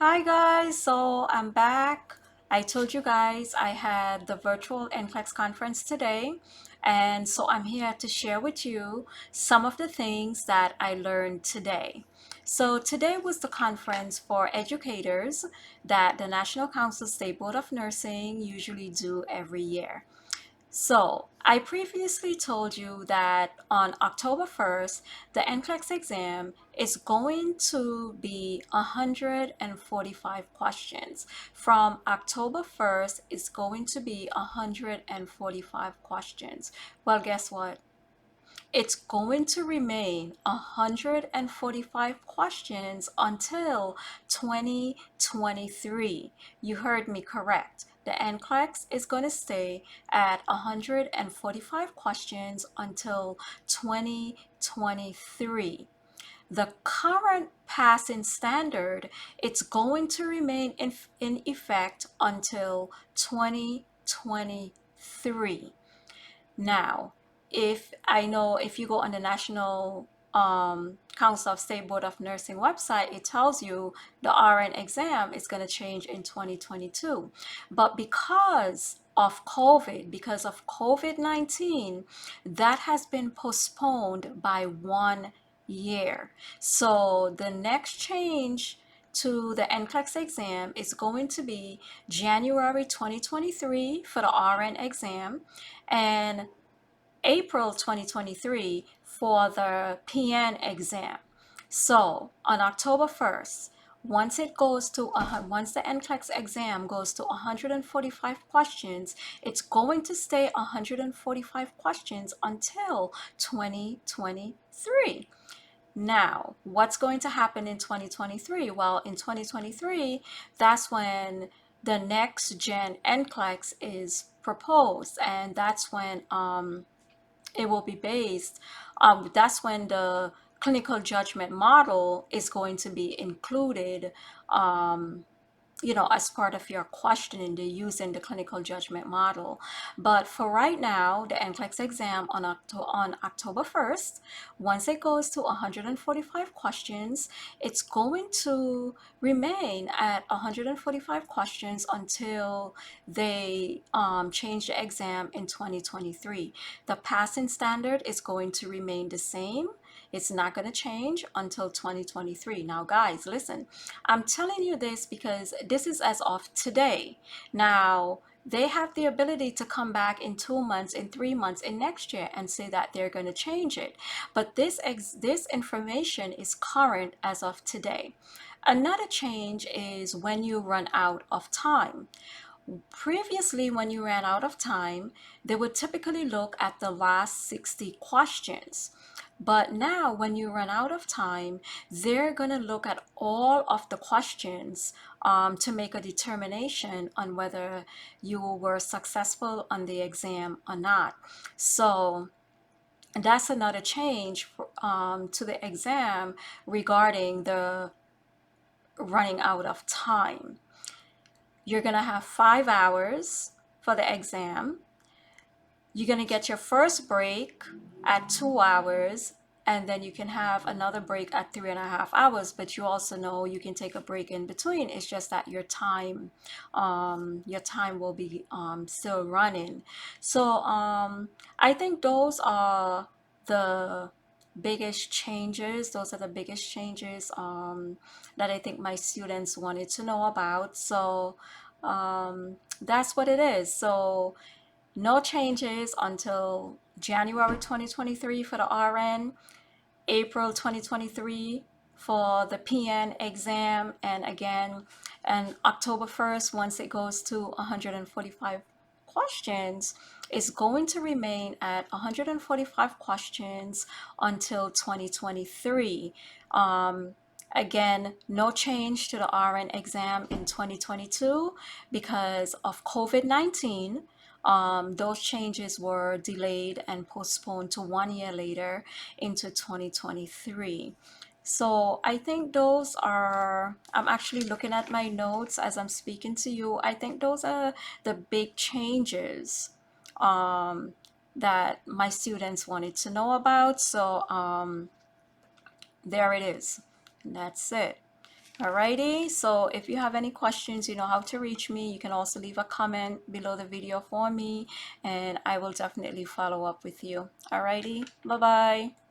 Hi guys, so I'm back. I told you guys I had the virtual NCLEX conference today, and so I'm here to share with you some of the things that I learned today. So today was the conference for educators that the National Council State Board of Nursing usually do every year. So, I previously told you that on October 1st, the NCLEX exam is going to be 145 questions. From October 1st, it's going to be 145 questions. Well, guess what? It's going to remain 145 questions until 2023. You heard me correct. The NCLEX is going to stay at 145 questions until 2023. The current passing standard, it's going to remain in effect until 2023. Now, if I know if you go on the National Council of State Board of Nursing website, it tells you the RN exam is going to change in 2022. But because of COVID-19, that has been postponed by 1 year. So the next change to the NCLEX exam is going to be January 2023 for the RN exam and April 2023 for the PN exam. So on October 1st, once the NCLEX exam goes to 145 questions, it's going to stay 145 questions until 2023. Now, what's going to happen in 2023? Well, in 2023, that's when the next gen NCLEX is proposed, and that's when it will be based, that's when the clinical judgment model is going to be included, as part of your questioning, they're using the clinical judgment model. But for right now, the NCLEX exam on October 1st, once it goes to 145 questions, it's going to remain at 145 questions until they change the exam in 2023. The passing standard is going to remain the same. It's not going to change until 2023. Now, guys, listen, I'm telling you this because this is as of today. Now, they have the ability to come back in 2 months, in 3 months, in next year and say that they're going to change it. But this information is current as of today. Another change is when you run out of time. Previously, when you ran out of time, they would typically look at the last 60 questions. But now, when you run out of time, they're going to look at all of the questions to make a determination on whether you were successful on the exam or not. So, that's another change to the exam regarding the running out of time. You're going to have 5 hours for the exam. You're going to get your first break at 2 hours, and then you can have another break at 3.5 hours. But you also know you can take a break in between. It's just that your time will be still running. So I think those are the biggest changes. Those are the biggest changes that I think my students wanted to know about. So that's what it is. So no changes until January 2023 for the RN, April 2023 for the PN exam, and again, and October 1st, once it goes to 145 questions, is going to remain at 145 questions until 2023. Again, no change to the RN exam in 2022 because of COVID-19. Those changes were delayed and postponed to 1 year later into 2023. So I think those are, I'm actually looking at my notes as I'm speaking to you. I think those are the big changes that my students wanted to know about. So there it is. And that's it. Alrighty, so if you have any questions, you know how to reach me. You can also leave a comment below the video for me, and I will definitely follow up with you. Alrighty, bye bye.